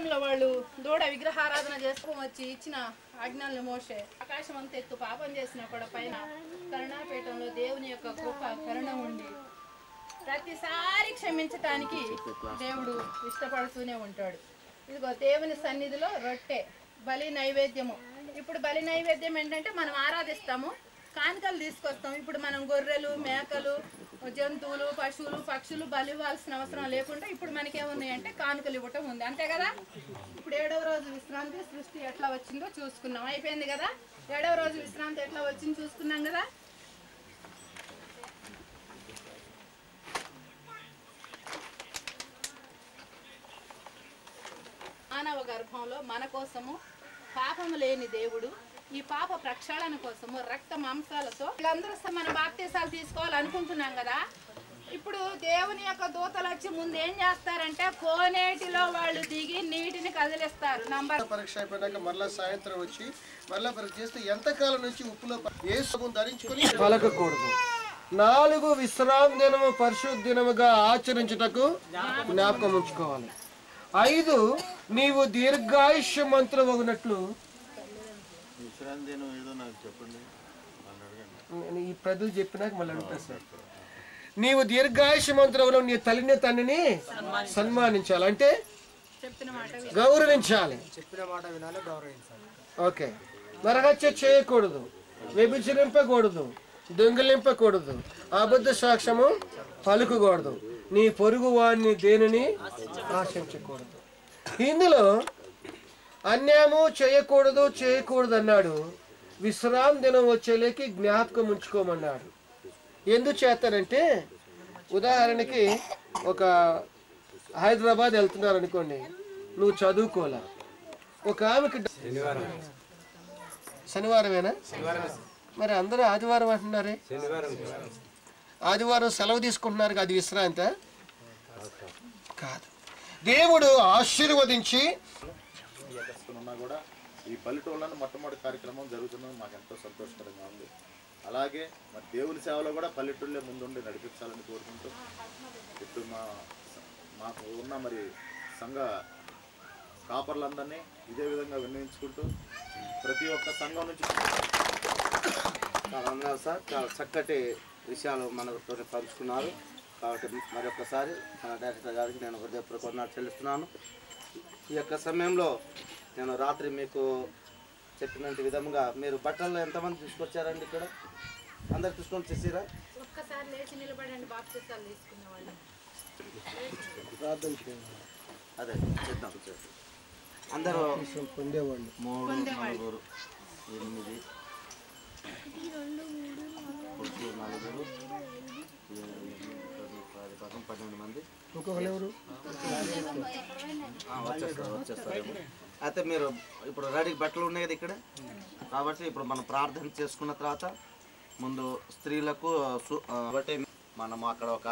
దేశంలో వాళ్ళు దూడ విగ్రహారాధన చేసుకొని వచ్చి ఇచ్చిన ఆజ్ఞల్ని మోసే ఆకాశం అంత ఎత్తు పాపం చేసినా కూడా పైన కరుణాపీఠంలో దేవుని యొక్క కృప కరుణ ఉండి ప్రతిసారి క్షమించటానికి దేవుడు ఇష్టపడుతూనే ఉంటాడు. ఇదిగో దేవుని సన్నిధిలో రొట్టె బలి నైవేద్యము. ఇప్పుడు బలి నైవేద్యం ఏంటంటే మనం ఆరాధిస్తాము, కానుకలు తీసుకొస్తాం. ఇప్పుడు మనం గొర్రెలు, మేకలు, జంతువులు, పశువులు, పక్షులు బలి ఇవ్వాల్సిన అవసరం లేకుండా ఇప్పుడు మనకేమున్నాయంటే కానుకలు ఇవ్వటం ఉంది, అంతే కదా. ఇప్పుడు 7వ రోజు విశ్రాంతి సృష్టి ఎట్లా వచ్చిందో చూసుకున్నాం, అయిపోయింది కదా. 7వ రోజు విశ్రాంతి ఎట్లా వచ్చింది చూసుకున్నాం కదా. మానవ గర్భంలో మన కోసము పాపము లేని దేవుడు ఈ పాప ప్రక్షాళన కోసము రక్త మాంసాలతో వీళ్ళందరూ మన బాప్తీసాలు తీసుకోవాలనుకుంటున్నాం కదా. ఇప్పుడు దేవుని యొక్క దూతలు వచ్చి ముందు ఏం చేస్తారంటే కోనేటిలో వాళ్ళు దిగి నీటిని కదిలిస్తారు. పరీక్ష అయిపోయాక మరలా సాయంత్రం వచ్చి మరలా పరీక్ష చేస్తే ఎంతకాలం నుంచి ఉప్పులో యేసును ధరించుకొని పలకకూడదు. 4 విశ్రాంతి దినము పరిశుద్ధ దినముగా ఆచరించుటకు జ్ఞాపకం ఉంచుకోవాలి. 5 నీవు దీర్ఘాయుష్యమంతులు అగునట్లు. ఈ ప్రజలు చెప్పినాక మళ్ళీ అడుగుతా సార్. నీవు దీర్ఘాయుష్యమంతులు నీ తల్లిని తండ్రిని సన్మానించాలి, అంటే గౌరవించాలి, చెప్పిన మాట వినాలి, గౌరవించాలి. ఓకే. నరహత్య చేయకూడదు, వ్యభిచరింపకూడదు, దొంగిలింపకూడదు, అబద్ధ సాక్ష్యము పలుకకూడదు, నీ పొరుగు వాడిని దేనిని ఆశించకూడదు. ఇందులో అన్యాయము చేయకూడదు అన్నాడు. విశ్రాంతి దినం వచ్చేలేకి జ్ఞాపకం ఉంచుకోమన్నాడు. ఎందుచేతనంటే ఉదాహరణకి ఒక హైదరాబాద్ వెళ్తున్నారు అనుకోండి, నువ్వు చదువుకోలే, ఒక ఆమెకి శనివారమేనా, మరి అందరూ ఆదివారం అంటున్నారే, ఆదివారం సెలవు తీసుకుంటున్నారు, అది విశ్రాంతి కాదు. దేవుడు ఆశీర్వదించి కూడా ఈ పల్లెటూళ్ళను మొట్టమొదటి కార్యక్రమం జరుగుతున్నది మాకు ఎంతో సంతోషకరంగా ఉంది. అలాగే మరి దేవుని సేవలో కూడా పల్లెటూళ్ళే ముందుండి నడిపించాలని కోరుకుంటూ ఇప్పుడు మాకు ఉన్న మరి సంఘ కాపర్లందరినీ ఇదే విధంగా విన్నవించుకుంటూ ప్రతి ఒక్క సంఘం నుంచి అన్నారు సార్, చాలా చక్కటి విషయాలు మనతో పంచుకున్నారు. కాబట్టి మరొకసారి మన డైరెక్టర్ గారికి నేను హృదయపూర్వక చెల్లిస్తున్నాను. ఈ యొక్క సమయంలో నేను రాత్రి మీకు చెప్పినట్టు విధంగా మీరు బట్టల్లో ఎంతమంది తీసుకొచ్చారండి? ఇక్కడ అందరు తీసుకొని చేసిరా? అదే చేద్దాం. అందరూ పొందేవాళ్ళు 3, 4, 8, 4, 12 మంది వచ్చేస్తారు. అయితే మీరు ఇప్పుడు రెడీ బట్టలు ఉన్నాయి కదా ఇక్కడ, కాబట్టి ఇప్పుడు మనం ప్రార్థన చేసుకున్న తర్వాత ముందు స్త్రీలకు మనం అక్కడ ఒక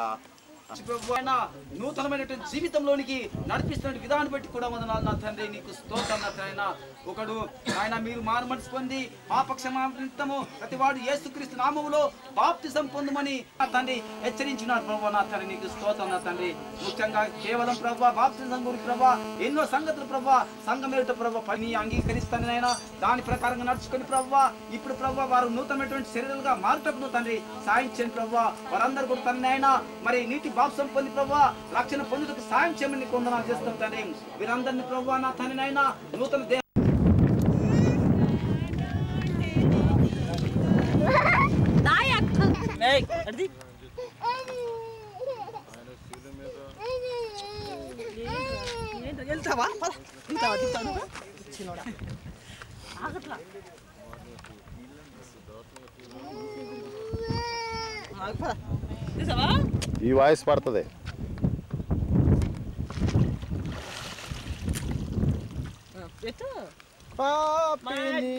నూతనమైనటువంటి జీవితంలోనికి నడిపిస్తున్న విధానం బట్టి కూడా వందనాలు నా తండ్రి, నీకు స్తోత్రం నా తండ్రి. ఒకడు ఆయన మీరు మారు మనసు పొంది పాపక్షమాపణము ప్రతి వాడు యేసుక్రీస్తు నామములో బాప్తిసం పొందుమని నా తండ్రి హెచ్చరించినాడు ప్రభు. నా తండ్రి నీకు స్తోత్రం నా తండ్రి. ముఖ్యంగా కేవలం ప్రభు బాప్తిసం గురించి ప్రభు ఎన్నో సంగతులు ప్రభు సంఘమేట ప్రభు పని అంగీకరిస్తానైనా దాని ప్రకారంగా నడుచుకుని ప్రభు ఇప్పుడు ప్రభు వారు నూతనమైనటువంటి శరీరాలుగా మారుటప్పుడు తండ్రి సాయం చేయండి ప్రభు. వారందరూ కూడా తండ్రి అయినా మరి నీటి బాప్సం పొంది ప్రభు రక్షణ పొందుటకు సాయం చేయమని కొందనాలు చేస్తాం తండ్రి. వీరందరినీ ప్రభు నా తండ్రి అయినా నూతన ఈ వాయిస్ పడుతుంది. పాపిని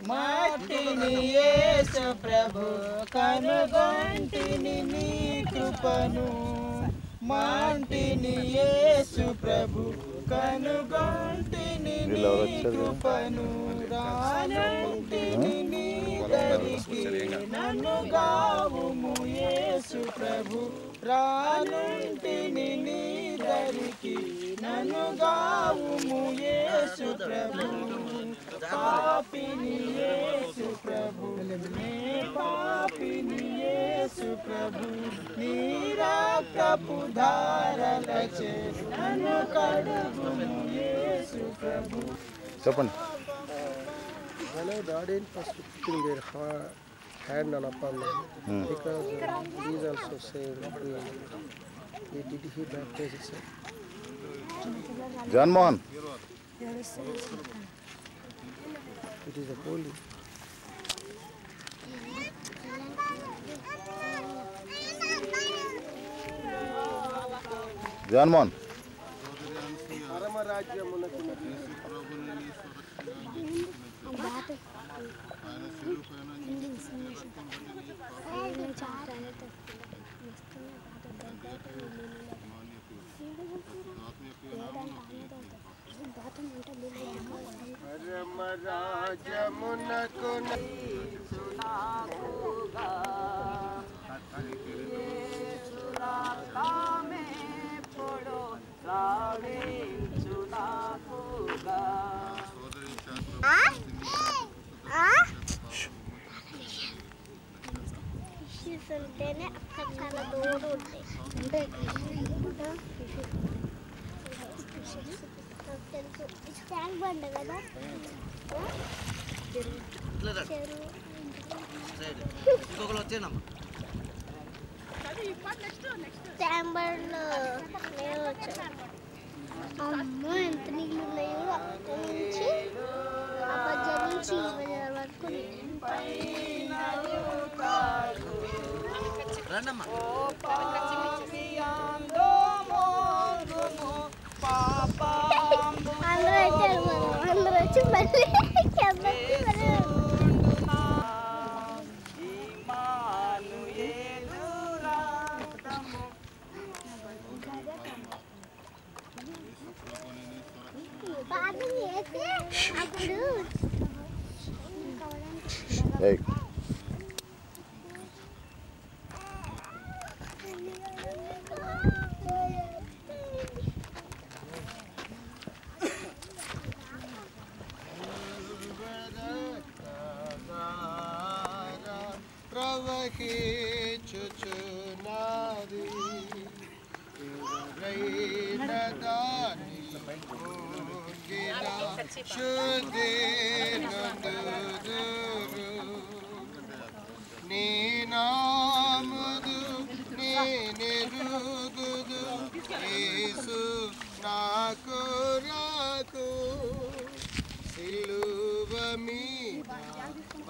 మాటిని యేసు ప్రభు కనుగొంటిని నీ కృపను, మాటిని యేసు ప్రభు కనుగొంటిని నీ కృపను, రానుంటిని నీ దరికి నన్ను గావుము యేసు ప్రభు, రానుంటిని నీ దరికి నన్ను గావుము ప్రభు పాపిని యేసు ప్రభు నే పాపిని యేసు ప్రభు నీ రక్తపు ధారలచే నన్ను కడుగుము యేసు ప్రభు. చెప్పండి. When I didn't first putting their hand upon them, because these also saying, did he baptize himself? John Mohan. It is a holy. John Mohan. ఉంటేనే అక్కడ చాలా దూరం ఉంటాయి అంటే ట్యాంక్ బండ కదా ట్యాంక్ బండ్లో మేము వచ్చాము. అమ్మో ఎంత నీళ్ళు ఉన్నాయో అక్కడి నుంచి ఆ బజార్ నుంచి ఈ బజార్ వరకు అందరూ వచ్చి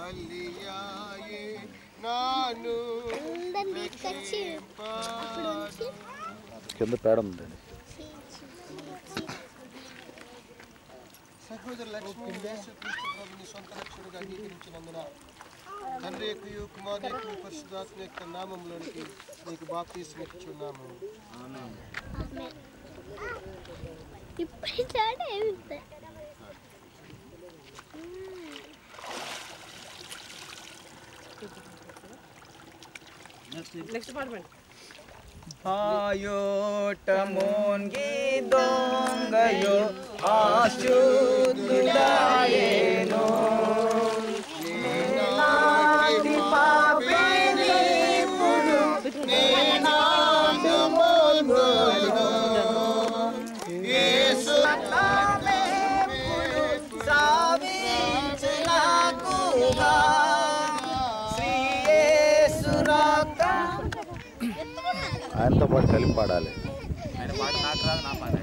మళ్ళీ అప్పుడు కింద పేడ ఉందండి. సహోదరు లక్ష్మీ ప్రభుని సొంత రక్షకుడిగా అంగీకరించినందున తండ్రి యొక్క కుమారుని యొక్క పరిశుద్ధాత్మ యొక్క నామంలోనికి నీకు బాప్తిస్మం ఇచ్చున్నాము. నెక్స్ట్ పార్ట్మెంట్ ఆయోటమోన్గి దొంగయో ఆశుద్ధుడాయేనో నాటి పాపిని పుడు నేనాందుమోన్గోలో యేసు నామే పుడు సావించునాకుగా శ్రీ యేసు రక్తం ఆయనతో పాటు కలిపి పాడాలి. ఆయన పాట నాకు రాదు, నా పాట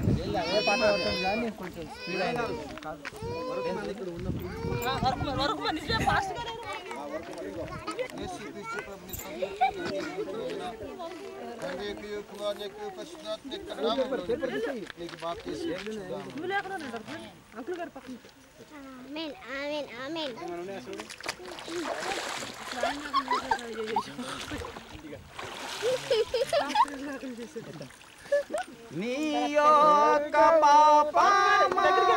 తండ్రి యొక్క కుమారుని యొక్క పరిశుద్ధాత్మ యొక్క నామంలోనికి నీకు బాప్తిస్మం ఇచ్చున్నాము. ఆమేన్ ఆమేన్ ఆమేన్. నీ యొక్క పాపమార్పదే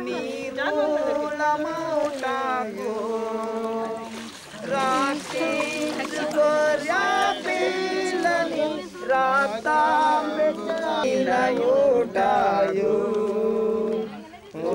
నిర్మూలమౌటకు రాక్షసు గొర్రె పిల్లని రక్తం పెట్టినయుటయు ఓ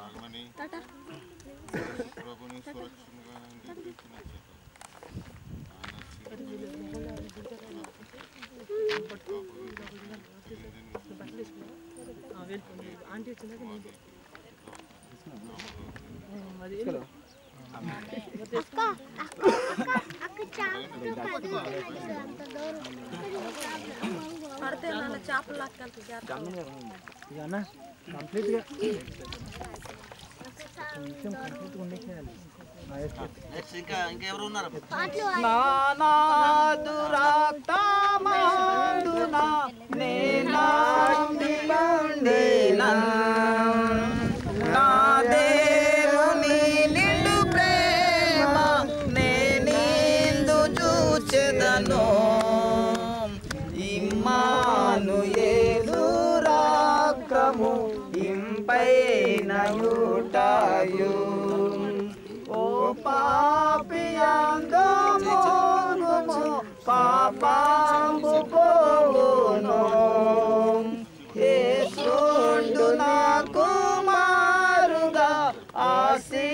ప్రభుని సురక్షితంగా నానాదురాక్తమాడునా నేనాందిబండినా నా దేవుని నిండు ప్రేమ నేనిందు చూచెదను ఇమ్మానుయేలు రాక్రము ఇంపైన యుటాయు ఓ పాపియందమోనుము పాపంబు పోవును యేసుండు నాకు మారుగా ఆశీర్వజవాగా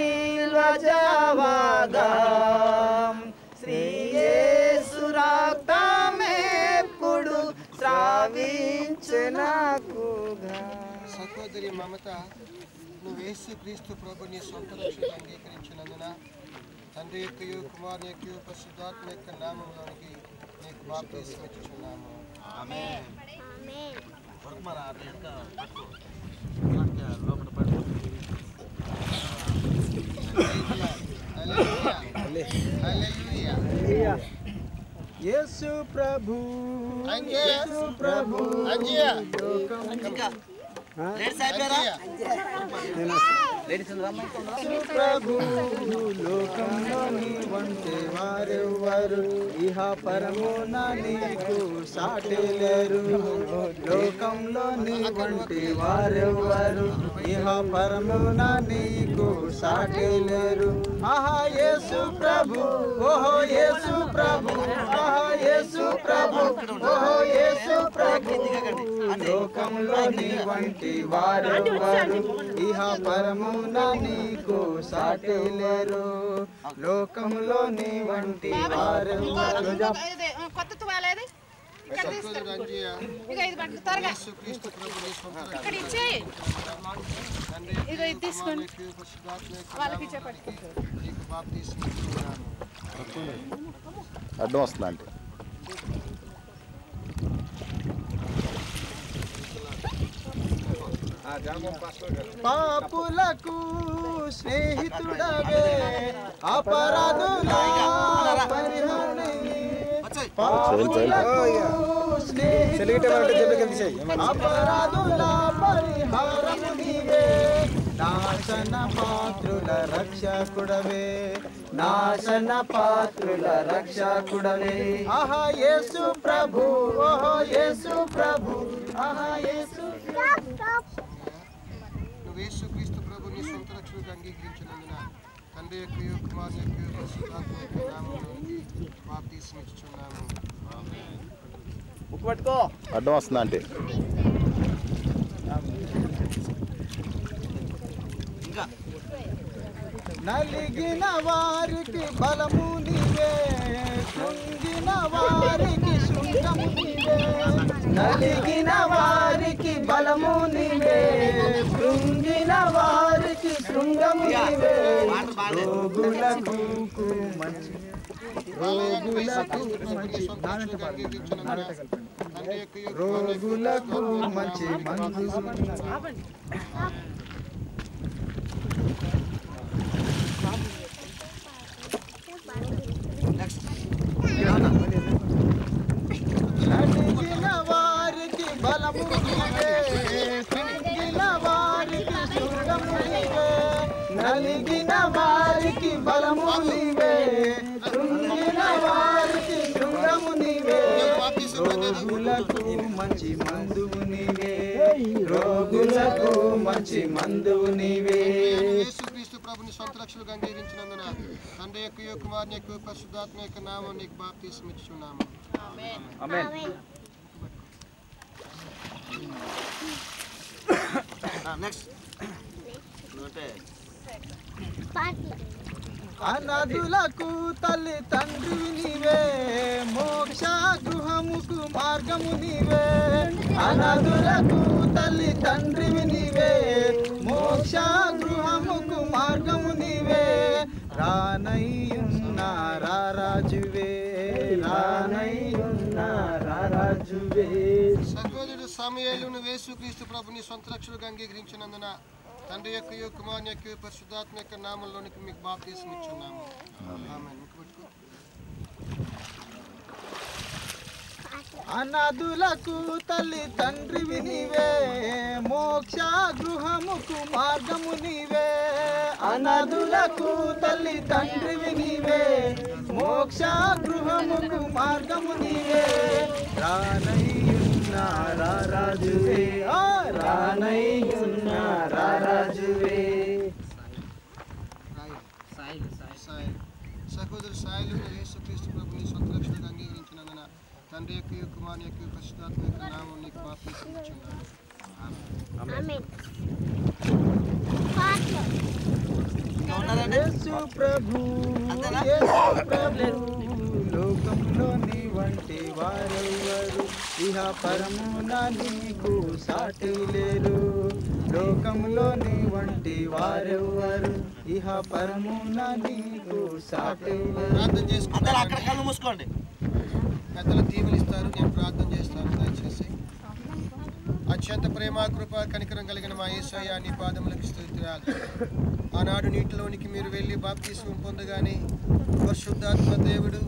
శ్రీ యేసు రక్తమెప్పుడు స్రావించెనాకుగా. సహోదరి మమత, నువ్వు యేసు క్రీస్తు ప్రభుని సొంత రక్షణ అంగీకరించినందున తండ్రి యొక్కయు కుమారుని యొక్కయు పరిశుద్ధాత్మ యొక్క నామంలోనికి నీకు బాప్తిస్మం ఇచ్చుచున్నాము. ఆమేన్. హల్లెలూయా. యేసు ప్రభు యేసు ప్రభు అంజియా ప్రభు లోకంలో నీ వంటి వారెవ్వరు ఇహ పరమున నీకు సాటి లేరు లోకంలో నీ వంటి వారెవ్వరు ఇహ పరమున నీకు సాటి లేరు ఆహా యేసు ప్రభు ఓహో యేసు ప్రభు ఆహా యేసు ప్రభు ఓహో యేసు ప్రభు లోకంలో నీ వంటి వారెవ్వరు ఇహ పరమున నీకు సాటి లేరు లోకంలో నీ వంటి వారెవ్వరు. కొత్త తువాలేది సహోదరి అంజియా ఇక ఇది పట్టు త్వరగా యేసు క్రీస్తు ప్రభుని సొంత ఇక్కడ ఇచ్చి తండ్రి ఇగో ఇది తీసుకోండి యొక్కయు పరిశుద్ధాత్మ యొక్క వాళ్ళకి చెప్పండి. నామంలోనికి నీకు బాప్తిస్మం ఇచ్చుచున్నాము. అడ్డం వస్తుందా అంటే పాపులకు స్నేహితుడవే అపరాధుల పరిహరణి పాపులకు స్నేహితుడవే అపరాధుల పరిహారము నీవే నాశన పాత్రుల రక్షకుడవే నాశన పాత్రుల రక్షకుడవే ఆహా యేసు ప్రభు ఓహో యేసు ప్రభు ఆహా యేసు నువ్వు యేసు క్రీస్తు ప్రభుని సొంత రక్షణగా అంగీకరించినందున తండ్రి యొక్కయు కుమారుని యొక్కయు పరిశుద్ధాత్మ యొక్క నామంలోనికి బాప్తిస్మం ఇచ్చుచున్నాము. అడ్డం వస్తుందా అంటే నలిగిన వారికి బలము నీవే కృంగిన వారికి శృంగము నీవే నలిగిన వారికి బలము నీవే కృంగిన వారికి శృంగము నీవే రోగులకు మంచి రోగులకు మంచి మందు నలిగిన వారికి బలము నీవే కృంగిన వారికి శృంగము నీవే నలిగిన వారికి బలము నీవే కృంగిన వారికి శృంగము నీవే రోగులకు మంచి మందువు నీవే రోగులకు మంచి మందువు నీవే యేసు క్రీస్తు ప్రభుని సొంత రక్షణగా అంగీకరించినందున తండ్రి యొక్కయు కుమారుని యొక్క పరిశుద్ధాత్మ యొక్క నామం నీకు బాప్తిస్మం ఇచ్చుచున్నాము. ఆమేన్. నెక్స్ట్ అనాథులకు తల్లి తండ్రివి నీవే, మోక్ష గృహముకు మార్గము నీవే. అనాథులకు తల్లి తండ్రివి నీవే, మోక్ష గృహముకు మార్గము నీవే. రానయ్యున్న రారాజువే, రానయ్యున్న రారాజువే. సహోదరుడు సమూయేలును యేసుక్రీస్తు ప్రభుని సొంత రక్షకుడిగా అంగీకరించినందున తండ్రి యొక్క కుమారుని యొక్క పరిశుద్ధాత్మ యొక్క నామంలోనికి మీకు బాప్తిసం ఇచ్చున్నాము. ఆమేన్. అనాథులకు తల్లి తండ్రివి నీవే, మోక్ష గృహముకు మార్గము నీవే. అనాథులకు తల్లి తండ్రివి నీవే, మోక్ష గృహముకు మార్గము నీవే. రానయ్యున్న రారాజువే, రానయ్యున్న రారాజువే. సహోదరు సాయిలు యేసుక్రీస్తు ప్రభుని సొంత రక్షకుడిగా అంగీకరించినందున తండ్రి యొక్క కుమారుని యొక్క పరిశుద్ధాత్మ యొక్క నామం నీకు బాప్తిసం ఇచ్చున్నాము. ఆమేన్. యేసు ప్రభు, యేసు ప్రభు, లోకంలో నీ వంటి వారెవరు, ఇహ పరమున నీకు సాటి లేరు. లోకంలో నీ వంటి వారెవరు, ఇహ పరమున నీకు సాటి లేరు. ప్రార్థన చేసుకుంటారు. మూసుకోండి. పెద్దలు దీవెనిస్తారు. నేను ప్రార్థన చేస్తాను. దయచేసి అత్యంత ప్రేమ కృప కనికరం కలిగిన మా యేసయ్య నీ పాదములకు స్తుతులు. ఆనాడు నీటిలోనికి మీరు వెళ్ళి బాప్తిస్మం పొందగానే పరిశుద్ధాత్మ దేవుడు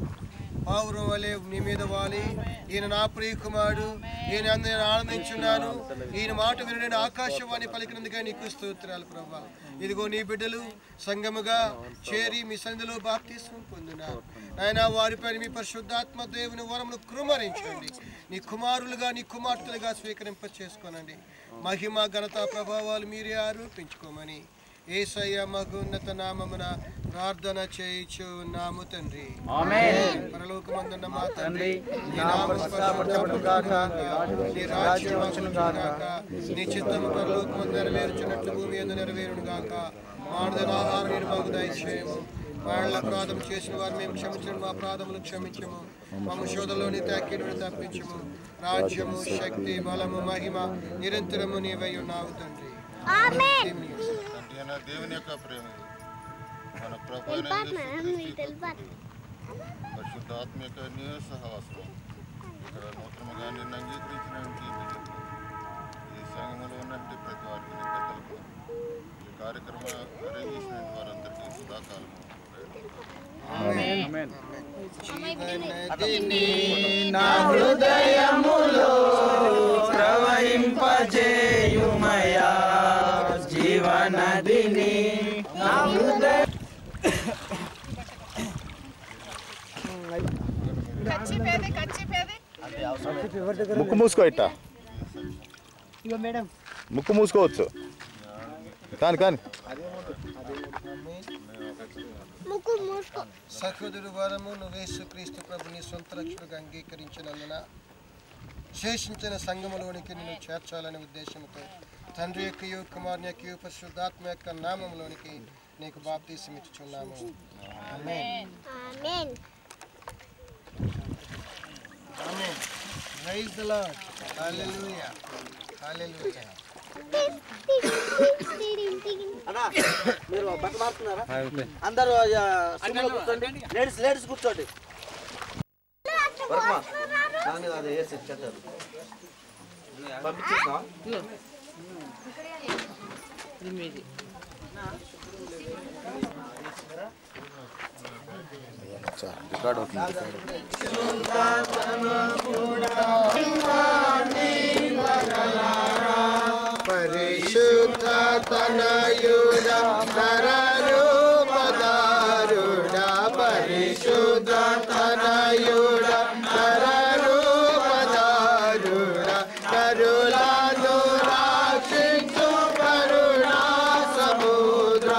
పావురం వలె నీ మీద వాలి, ఈయన నా ప్రియ కుమారుడు, ఈయన నేను ఆనందించున్నాను, ఈయన మాట విని నేను ఆకాశవాణి పలికినందుగా నీకు స్తోత్రాలు ప్రభా. ఇదిగో నీ బిడ్డలు సంఘముగా చేరి మీ సన్నిధిలో బాప్తిస్మం పొందినారు. ఆయన వారిపైన మీ పరిశుద్ధాత్మ దేవుని వరమును కృమరించండి. నీ కుమారులుగా నీ కుమార్తెలుగా స్వీకరింప చేసుకోనండి. మహిమ ఘనత ప్రభావాలు మీరే ఆరోపించుకోమని యేసయ్య మహోన్నత నామమున ప్రార్థన చేయించు నాము తండ్రి. ఆమేన్. పరలోకమందున్న మా తండ్రి, నీ నామము పరిశుద్ధపరచబడును గాక, నీ రాజ్యం వచ్చును గాక, నీ చిత్తము పరలోకమందు నెరవేరుచున్నట్లు భూమి యందు నెరవేరును గాక. మానవ ఆహారం నేను మాకు దయచేయము. వాళ్ళ అపరాధం చేసిన వారు మేము క్షమించము, మా అపరాధములు క్షమించము. మమ్మ శోధంలోని తాకిడిని తప్పించము. రాజ్యము శక్తి బలము మహిమ నిరంతరము నీవై ఉన్నావు తండ్రి. తండ్రి అయిన దేవుని యొక్క ప్రేమ, మన ప్రభు అయిన పరిశుద్ధాత్మ యొక్క సహవాసం ఇక్కడ నూతనముగా నిన్ను అంగీకరించినటువంటి బిడ్డలకు, ఈ సంఘములో ఉన్నటువంటి ప్రతి వారికి పెద్దలకు, ఈ కార్యక్రమం అరేంజ్ చేసినటువంటి వారందరికీ సదాకాలము నా హృదయములో ప్రవహింపజేయుమయా జీవనదిని. నా హృదయ ముక్కు మూసుకో, ఇట్టా ముక్కు మూసుకోవచ్చు. కానీ కానీ సహోదరు వరము నువ్వు యేసుక్రీస్తు ప్రభుని సొంత రక్షకుడిగా అంగీకరించినందున శేషించిన సంఘములోనికి నిన్ను చేర్చాలనే ఉద్దేశంతో తండ్రి యొక్క కుమారుని యొక్క పరిశుద్ధాత్మ యొక్క నామంలోనికి నీకు బాప్తిసం ఇచ్చుచున్నాము. ఆమేన్. ఆమేన్. ఆమేన్. Praise the Lord. హల్లెలూయా. హల్లెలూయా. మీరు బట్ట మారుతున్నారా? అందరూ కూర్చోండి. లేడీస్ కూర్చోండి. పంపించేస్తా. రికార్డ్ అవుతుంది. పరిశుద్ధ తనయుడ నరరూపధారుడ, పరిశుద్ధ తనయుడ నరరూపధారుడ, నరులను రక్షించు కరుణా సముద్ర,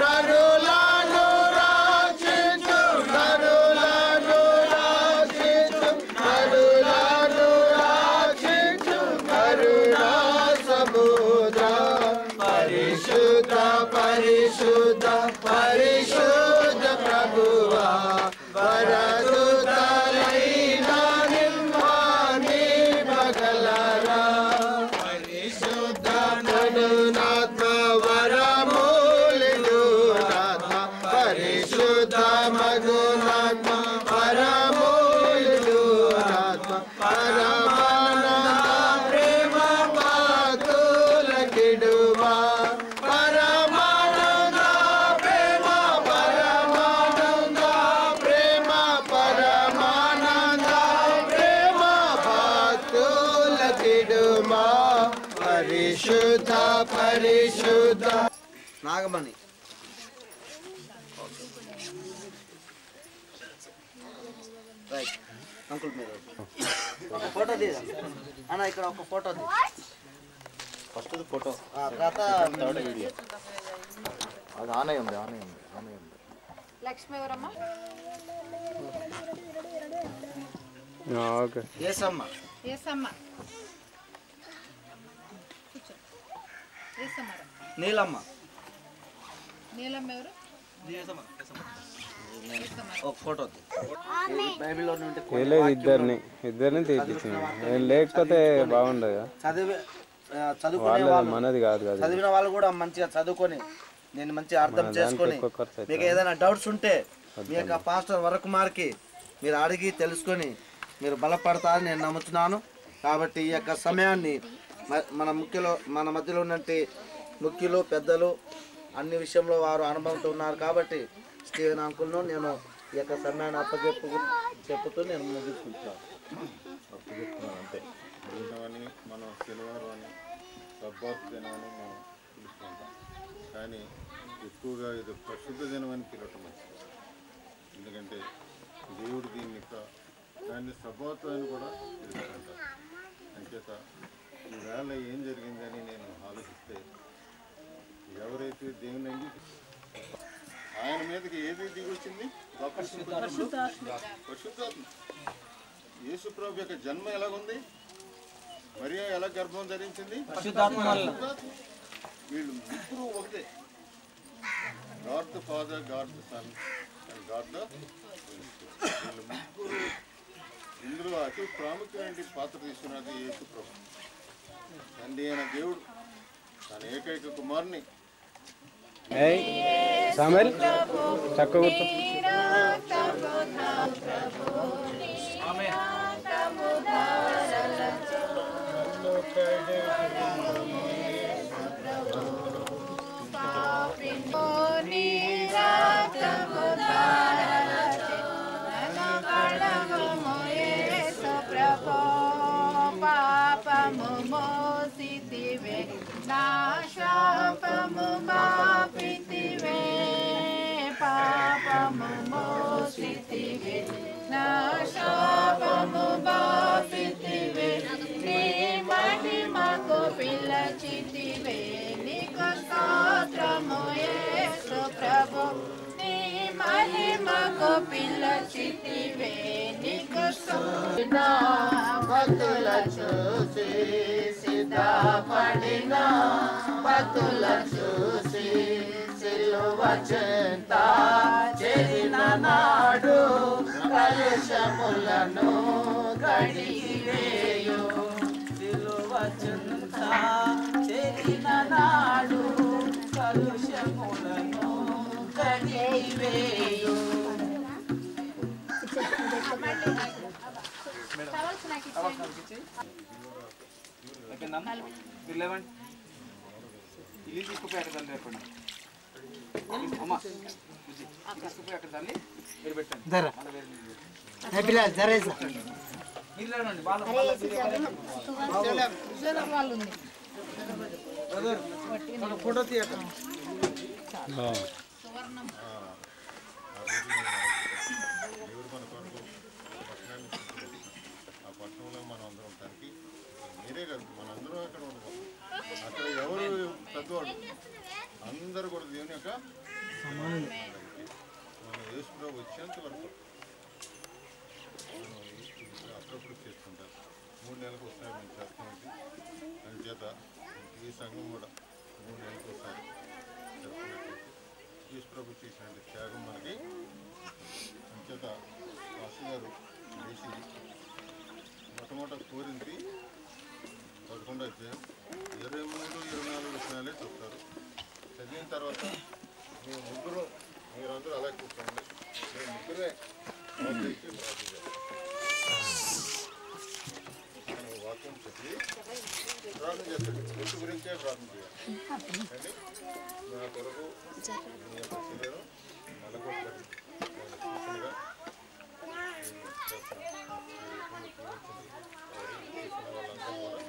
నరులను రక్షించు, నరులను రక్షించు, నరులను రక్షించు కరుణా సముద్ర, పరిశుద్ధ పరిశుద్ధ పరిశుద్ధ ప్రభువా వరదుతలైన నిమ్మాని బగలరా పరిశుద్ధ మగునాత్మ వరమూలిదునాత్మ పరిశుద్ధ మగునాత్మ వరమూలిదునాత్మ పరమానంద ప్రేమ పాతుల కిడువా పరమానంద ప్రేమ పరమానంద ప్రేమ పరమానంద ప్రేమ పాతుల కిడుమా పరిశుద్ధ పరిశుద్ధ నాగమణి రైట్ అంకుల్ మీరు ఒక ఫోటో తీయ అన్న ఇక్కడ ఒక ఫోటో తీ ఫస్ట్ ఫోటో తర్వాత థర్డ్ వీడియో అది ఆనే ఉంది లక్ష్మి ఎవరమ్మా? ఓకే ఏసమ్మ ఏసమ్మ. ఏసమ్మ. నీలమ్మ నీలమ్మ ఎవరు? ఒక ఫోటో తీ బైబిల్లో నుండి ఇద్దరిని తీపించిన లేకపోతే బాగుండదు చదువుకునే వాళ్ళు మనది కాదు కదా చదివిన వాళ్ళు కూడా మంచిగా చదువుకొని నేను మంచిగా అర్థం చేసుకొని మీకు ఏదైనా డౌట్స్ ఉంటే మీ యొక్క పాస్టర్ వరకుమార్కి మీరు అడిగి తెలుసుకొని మీరు బలపడతారని నేను నమ్ముతున్నాను. కాబట్టి ఈ యొక్క సమయాన్ని మన మధ్యలో ఉన్నట్టు ముఖ్యులు పెద్దలు అన్ని విషయంలో వారు అనుభవంతో ఉన్నారు. కాబట్టి స్టీవెన్ అంకుల్ను నేను ఈ యొక్క సమయాన్ని చెప్పుతూ నేను ముగించుకుంటున్నాను. అంతే మిగతావని మనం శనివారం అని సబ్బాత్ దినం అని మనం పిలుస్తుంటాం, కానీ ఎక్కువగా ఇది పరిశుద్ధ దినం అని పిలవటం మంచిది. ఎందుకంటే దేవుడు దాన్ని సబ్బాత్ అని కూడా పిలుస్తుంటారు. అంచేత ఈవేళ ఏం జరిగిందని నేను ఆలోచిస్తే ఎవరైతే దేవుని ఆయన మీదకి ఏది దిగి వచ్చింది? పరిశుద్ధాత్మ. యేసు ప్రభు యొక్క జన్మ ఎలాగుంది? మరియా ఎలా గర్భం ధరించింది? వీళ్ళు ముగ్గురు ఒకటే, God the father, God the son and God the వీళ్ళు ముగ్గురు. ఇందులో అతి ప్రాముఖ్యమైన పాత్ర తీసుకున్నది యేసు ప్రభు. తండ్రి అయిన దేవుడు తన ఏకైక కుమారుని సామెల్ చక్క కూర్చో పాపము మోసితివే నా శాపము బాపితివే పాపము మోసితివే నా శాపము బాపితివే నీ మహిమకు పిలచితివే నీకు స్తోత్రము యేసు ప్రభు నీ మహిమకు పిలచితివే నీకు భక్తుల చూసి సిద్ధపడిన భక్తుల చూసి సిలువ చెంత చేరిన నాడు కలుషములను కడిగివేయు సిలువ చెంత చేరిన నాడు కలుషములను కడిగివేయు ఇల్లు తీసుకుపోయి అక్కడ తల్లి రేపండి అమ్మా తీసుకుపోయి అక్కడ తల్లి మీరు పెట్టండి మీరు ఫోటో తీయక దేవుడు మన కొరకు పట్టణాన్ని తీసుకుని ఆ పట్టణంలో మనం అందరం ఉంటానికి మీరే కాదు మనందరం అక్కడ ఉండబోతాం. అక్కడ ఎవరు పెద్దవాళ్ళు అందరూ కూడా దేవుని యొక్క మనం యేసుప్రభు వచ్చేంత వరకు మనం అప్పుడప్పుడు చేసుకుంటాం. 3 నెలలకు ఒకసారి మేము చేస్తామండి. అందుచేత ఈ సంఘం కూడా 3 నెలలకు ఒకసారి జరుపుకున్నట్లయితే యేసు ప్రభు చేసిన త్యాగం మనకి అంచేత మాస్టర్ గారు వేసి మొట్టమొదటి కోరింది 11వ అధ్యాయం 23-24 వచనాలే చెప్తారు. చదివిన తర్వాత మీరందరూ అలా కూర్చోండి. మేము ముగ్గురే వాక్యం చెప్పి ప్రార్థన చేస్తాడు. గుర్తు గురించే ప్రార్థన చేయాలి అండి. నా కొరకు మీ యొక్క శరీరం నలగొట్టబడి సూచనగా వాళ్ళందరూ కూడా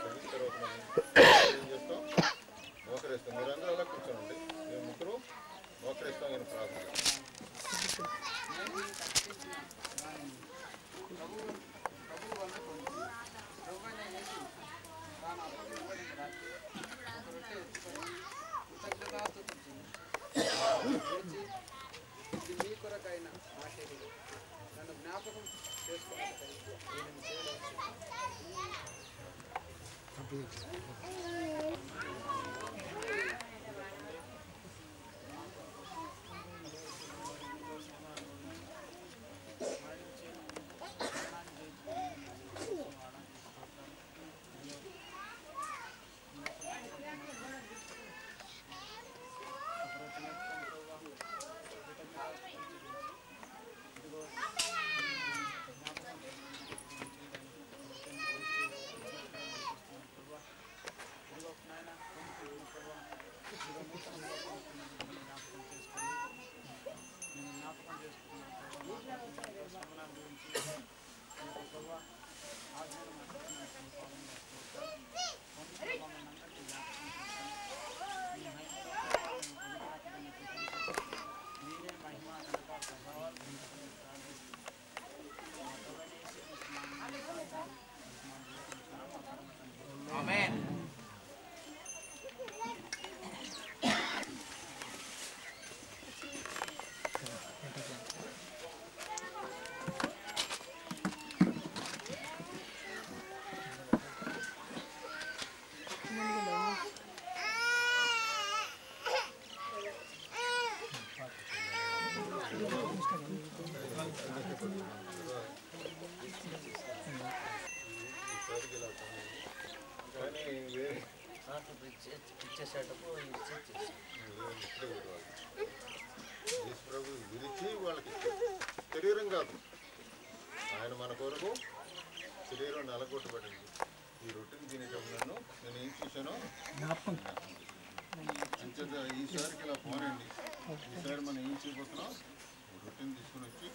చదివిన తర్వాత మనం ఏం చేస్తాం? మోకరిస్తాం. మీరందరూ అలా కూర్చోండి. మేము ముగ్గురు మోకరిస్తాం. నేను ప్రార్థన మీ కొరకైన మా శరీరం నన్ను జ్ఞాపకం చేసుకోవాలి. యేసు ప్రభు విరిచి వాళ్ళకి శరీరం కాదు, ఆయన మన కొరకు శరీరం నలగొట్టబడింది. ఈ రొట్టెని తినేటప్పుడు నేను ఏం చూశానో అంచేత ఈసారికి ఇలా పోనండి. ఈసారి మనం ఏం చేయబోతున్నాం? రొట్టెని తీసుకుని వచ్చి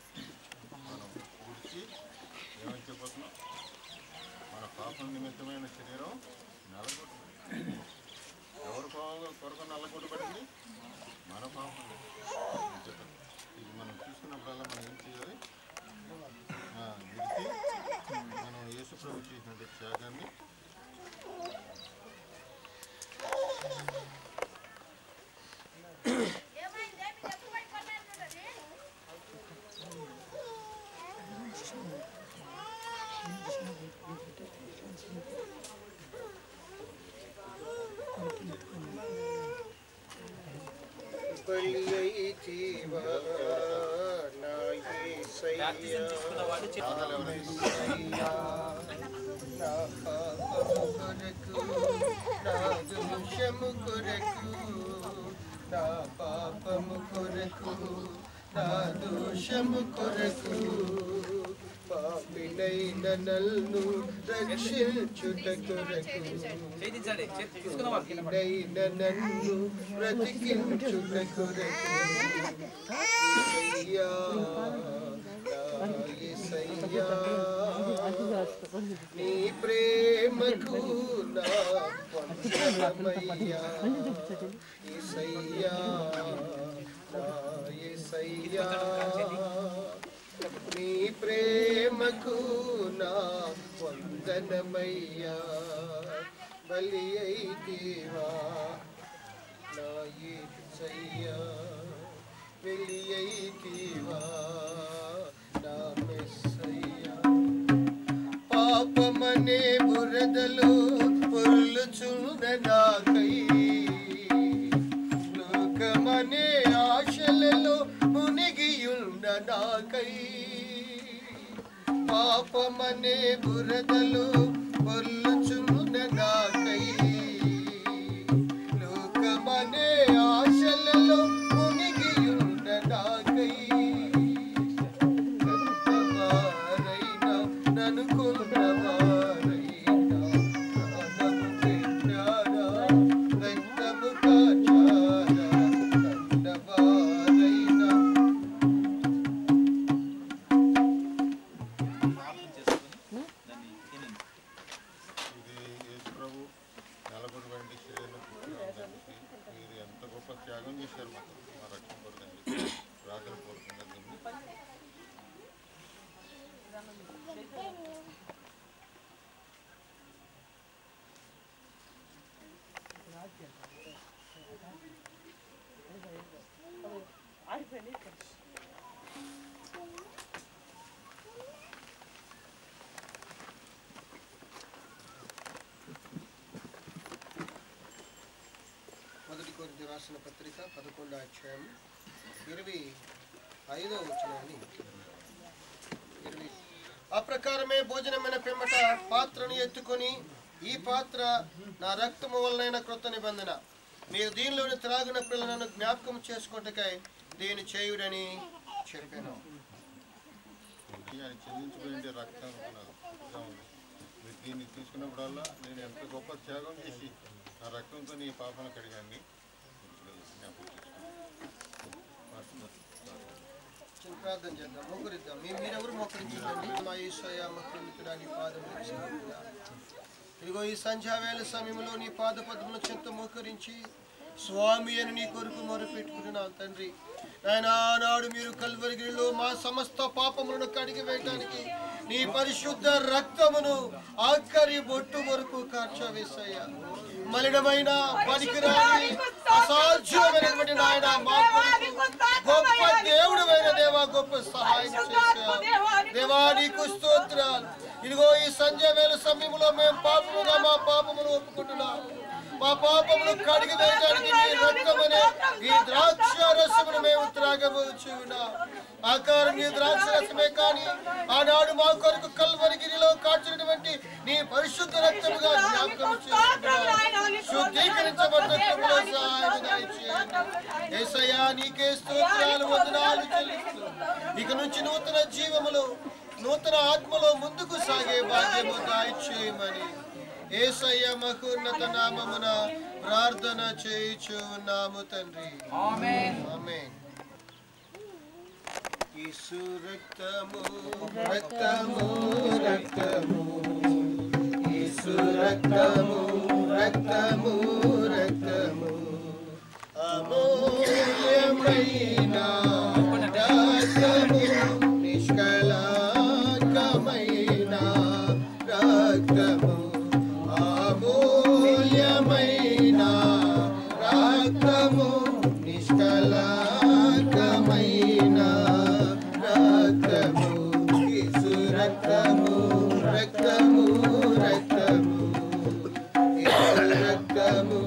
మనం విరిచి ఏమని చెప్పబోతున్నాం? మన పాపం నిమిత్తమైన శరీరం నలగొట్టబడింది. ఎవరి కొరకు నల్లగొట్టబడింది? మన పాపం. ఇది మనం చూసుకున్నప్పుడల్లా మనం ఏం చేయాలి? విడిచి మనం యేసు ప్రభు చేసినటువంటి త్యాగాన్ని పాపము కొరకు నా దోషము కొరకు పాపినైన నన్ను రక్షించుట కొరకు పాపినైన నన్ను బ్రతికించుట కొరకు యేసయ్యా యేసయ్యా నీ ప్రేమకు నా వందనమయ్యా యేసయ్యా యేసయ్యా నీ ప్రేమకు నా వందనమయ్యా బలి అయితేవా నా యేసయ్యా బలి అయితేవా నా మెస్సయ్యా పాపమనే బురదలో పొర్లుచున్న నాకై పాపమనే బురదలో పొర్లుచున్న నాకై లోకమనే ఆశలలో మునిగియున్న నాకై కన్నవారైనా నన్ను కొన్నవారైనా ప్రాణము పెట్టారా రక్తము కాచారా కన్నవారైనా ఇది యేసు ప్రభు నలగొండ వంటి శరీరం పుట్టినందుకు మీరు ఎంత గొప్ప త్యాగం చేశారు మాకు మా రక్షణ కొరకండి ప్రార్థన పూర్వకంగా దీన్ని మొదటి కొరింథీ రాసిన పత్రిక 11వ అధ్యాయం 25వ వచనాన్ని ఆ ప్రకారమే భోజనమైన పిమ్మట పాత్రను ఎత్తుకొని ఈ పాత్ర నా రక్తము వలనైన క్రొత్త నిబంధన మీరు దీనిలోని త్రాగున పిల్లలను జ్ఞాపకం చేసుకుంటకై దీన్ని చేయుడని చెప్పాను. ఆయన చెందించబడి రక్తం ఉంది. మీరు దీన్ని తీసుకున్నప్పుడల్లా నేను ఎంత గొప్ప త్యాగం చేసి నా రక్తంతో నీ పాపను కడిగాన్ని జ్ఞాపకం చేసుకున్నాను. చిన్న ప్రార్థన చేద్దాం, మోకరిద్దాం. మీరెవరు మోకరించండి. మా యేసయ్య మహిమితుడా నీ పాదములు ఇదిగో ఈ సంధ్యావేళ సమయంలో నీ పాద పద్మను చెంత మోకరించి స్వామి అని నీ కొరకు మొరపెట్టుకుంటున్నాను తండ్రి. ఆయన ఆనాడు మీరు కల్వరిగిరిలో మా సమస్త పాపములను కడిగి వేయటానికి నీ పరిశుద్ధ రక్తమును ఆఖరి బొట్టు వరకు కార్చవేసయ్య. మలినమైన పనికిరాని అసాధ్యమైనటువంటి నాయన మా గొప్ప దేవుడైన దేవా గొప్ప సహాయం చేశావు దేవా, నీకు స్తోత్రాలు. ఇదిగో ఈ సంధ్య వేళ సమయంలో మేము పాపముగా మా పాపమును ఒప్పుకుంటున్నాము. మా పాపమును కడిగి వేయడానికి నీ రక్తమనే ఈ ద్రాక్ష రసమును మేము త్రాగబోచున్నాం. ఆకారం నీ ద్రాక్ష రసమే కానీ ఆనాడు మా కొరకు కల్వరిగిరిలో కాచినటువంటి నీ పరిశుద్ధ రక్తముగా జ్ఞాపకం చేసుకున్నాం. శుద్ధీకరించబడ్డట్టుగా సహాయం దయచేయండి. యేసయ్యా నీకే స్తోత్రాలు వందనాలు చెల్లిస్తూ ఇక నుంచి నూతన జీవములో నూతన ఆత్మలో ముందుకు సాగే భాగ్యము దయచేయమని యేసయ్య మహోన్నత నామమున ప్రార్థన చేయుచున్నాము తండ్రి. ఆమేన్. ఆమేన్. యేసు రక్తము రక్తము రక్తము యేసు రక్తము రక్తము రక్తము అమూల్యమైన రక్తము నిష్కళంకమైన రక్తము అమూల్యమైన రక్తము నిష్కళంకమైన రక్తము యేసు రక్తము రక్తము రక్తము యేసు రక్తము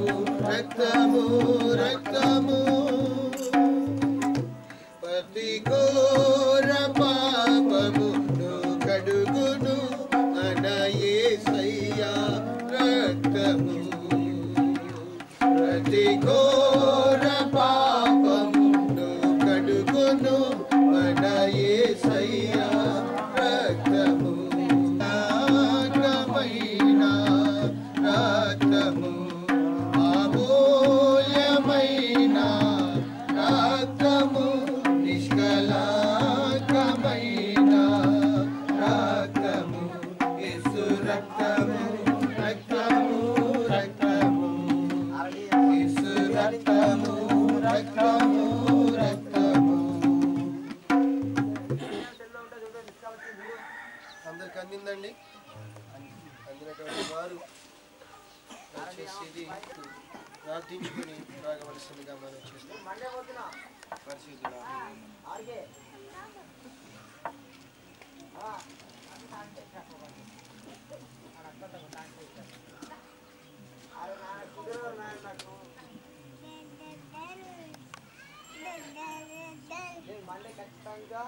రక్తము రక్తము ప్రతి ఘోర పాపమును కడుగును మన యేసయ్య రక్తము. ప్రతి ఘోర పాపమును కడుగును మన యేసయ్య రక్తము. రక్తమైన రక్తము అమూల్యమైన రక్తము నిష్కళంకమైన రక్తము యేసు రక్తము రక్తము రక్తము యేసు రక్తము రక్తము రక్తము. అందరికి అందిందండి. అందినటువంటి వారు దయచేసి ఇది ప్రార్థించుకుని త్రాగవలసిందిగా మనం చేస్తాం. పరిశుద్ధుడా ఖచ్చితంగా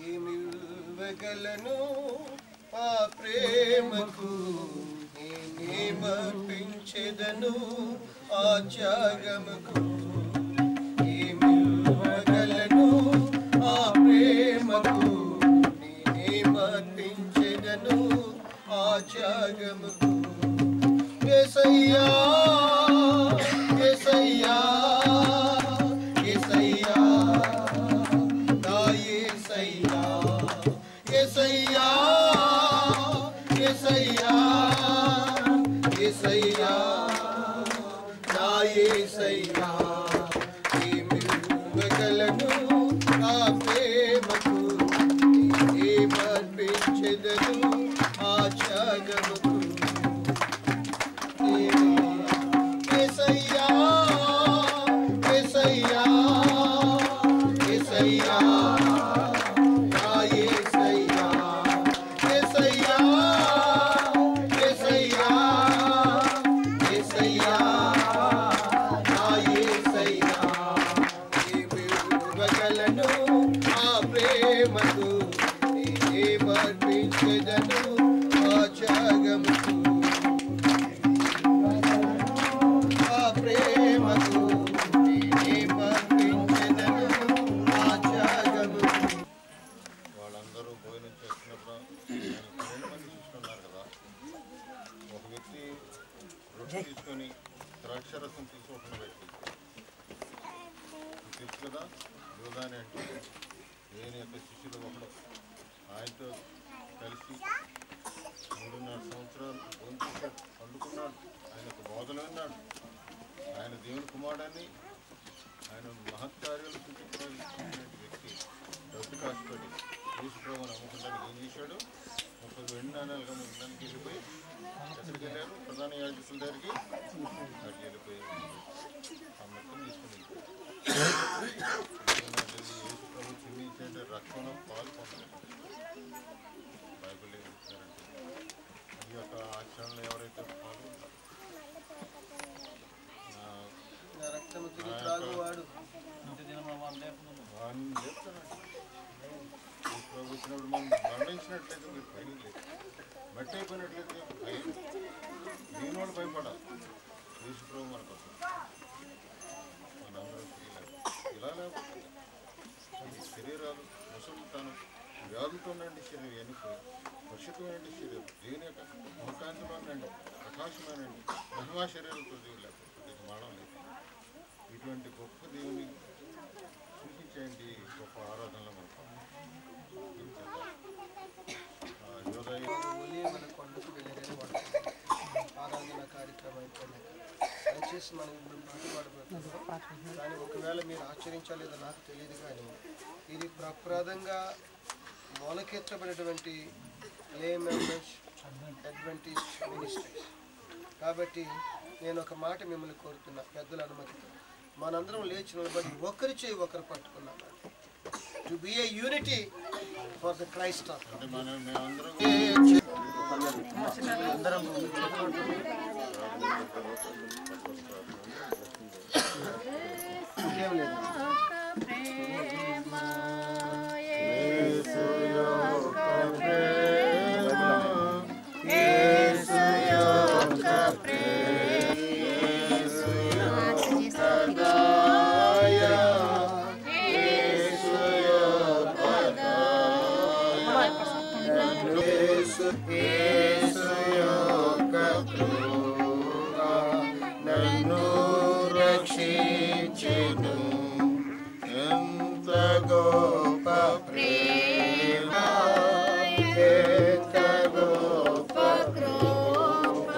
ఏమివ్వగలను ఆ ప్రేమకు నేనేమర్పించెదను ఆ త్యాగముకు ఏమివ్వగలను ఆ ప్రేమకు నేనేమర్పించెదను ఆ త్యాగముకు యేసయ్యా యేసయ్యా యేసయ్యా నా యేసయ్యా యేసయ్యా యేసయ్యా యేసయ్యా నా యేసయ్యా ఏమివ్వగలను ఆ ప్రేమకు నేనేమర్పించెదను ఆ త్యాగముకు యేసయ్యా యేసయ్యా యేసయ్యా నా యేసయ్యా యేసయ్యా యేసయ్యా యేసయ్యా నా యేసయ్యా ఏమివ్వగలను ఆ ప్రేమకు నేనేమర్పించెదను ఆ త్యాగముకు ఆ ప్రేమకు నేనేమర్పించెదను ఆ త్యాగముకు. వాళ్ళందరూ భోజనం చేస్తున్నప్పుడు 12 మంది చూస్తున్నారు కదా. ఒక వ్యక్తి రొట్టె తీసుకొని ద్రాక్షరసం తీసుకోకుండా పెట్టి తెలుసు కదా, యోధాని అంటే నేను యొక్క శిష్యులు ఒకడు. ఆయనతో కలిసి 3.5 సంవత్సరాలు భోంచేశాడు, పండుకున్నాడు, ఆయన యొక్క బోధన విన్నాడు. ఆయన దేవుని కుమారుడని ఆయన మహత్కార్యాలు చూపించిన వ్యక్తి డబ్బు కాసుపడి యేసుప్రభువుని నమ్ముకుంటానికి ఏం చేశాడు? 30 వెండి నాణాలుగా నమ్ముకుంటానికి వెళ్ళిపోయి ఎక్కడికి వెళ్ళారు? ప్రధాన యాజకుల దగ్గరికి అక్కడికి వెళ్ళిపోయి ఆ మొత్తం తీసుకుని యేసుప్రభు చిన్నించే రక్తంలో పాలు పొందలేదు. బైబిల్ ఏం చెప్తారంటే ఈ యొక్క ఆచరణలో ఎవరైతే పాల్గొంటారో రక్తము తిని త్రాగువాడు వాడిని చెప్తానండి. ప్రభు వచ్చినప్పుడు మనం దండించినట్లయితే మీరు భయం లేదు, మట్టి అయిపోయినట్లయితే భయం నేను వాళ్ళు భయపడాలి. యేసు ప్రభు మనకు మనందరం చేయలేదు. ఇలా లేకపోతే శరీరాలు ముసలితనం వ్యాధులతో ఉండండి శరీరం ఎన్నిపోయి పరిశుద్ధమైనండి శరీరం దేవుని యొక్క ముఖాంతమైనండి ప్రకాశమైనండి మహిమా శరీరంతో దేవుడు లేకపోతే మానం లేదు. ఇటువంటి గొప్ప దేవుని సూచించండి. గొప్ప ఆరాధనలో మనకు మన కొండకు వెళ్ళేదని వాడు ఆరాధన కార్యక్రమం అయిపోయినాక దయచేసి మనం ఇప్పుడు పాటు పాడబోతున్నాం. కానీ ఒకవేళ మీరు ఆచరించలేదో నాకు తెలియదు, కానీ ఇది ప్రప్రదంగా మొలకెత్తబడినటువంటి లే మెంబర్స్ అడ్వెంటిస్ట్ మినిస్ట్రీస్. కాబట్టి నేను ఒక మాట మిమ్మల్ని కోరుతున్నా, పెద్దల అనుమతితో మనందరం లేచి నిలబడి ఒకరి చేయి ఒకరు పట్టుకున్నాం. To be A unity for the Christ of ఇంకేం లేదు. నన్ను రక్షించెను ఎంత గొప్ప ప్రేమ, ఎంత గొప్ప కృప,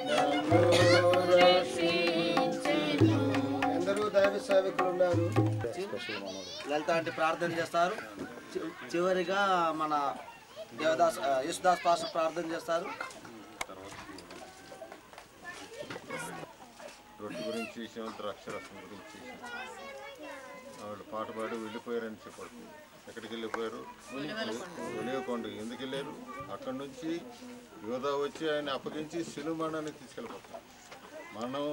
నన్ను రక్షించెను. ఎందరూ దైవ సేవకులు ఉన్నారు. లలిత అంటే ప్రార్థన చేస్తారు. చివరిగా మన దేవదాస్ యేసుదాస్ పాస్టర్ ప్రార్థన చేస్తారు. రొట్టె గురించి చేసాం, ద్రాక్షరసం గురించి చేసాం. వాళ్ళు పాట పాడి వెళ్ళిపోయారని చెప్పడుతుంది. ఎక్కడికి వెళ్ళిపోయారు? ఒలివకొండకి ఎందుకు వెళ్ళారు? అక్కడి నుంచి యోధా వచ్చి ఆయన అప్పగించి సిలుమరణానికి తీసుకెళ్ళిపోతారు. మనం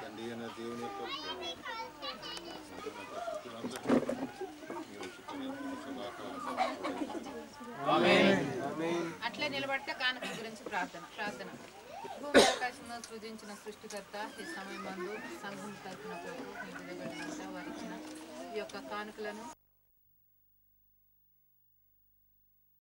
తండ్రి అయిన దేవుని యొక్క అట్లే నిలబడితే కానుకల గురించి ప్రార్థన. భూమి ఆకాశంలో సృజించిన సృష్టికర్త ఈ సమయం మందు సంఘం తరపున వారిచ్చిన ఈ యొక్క కానుకలను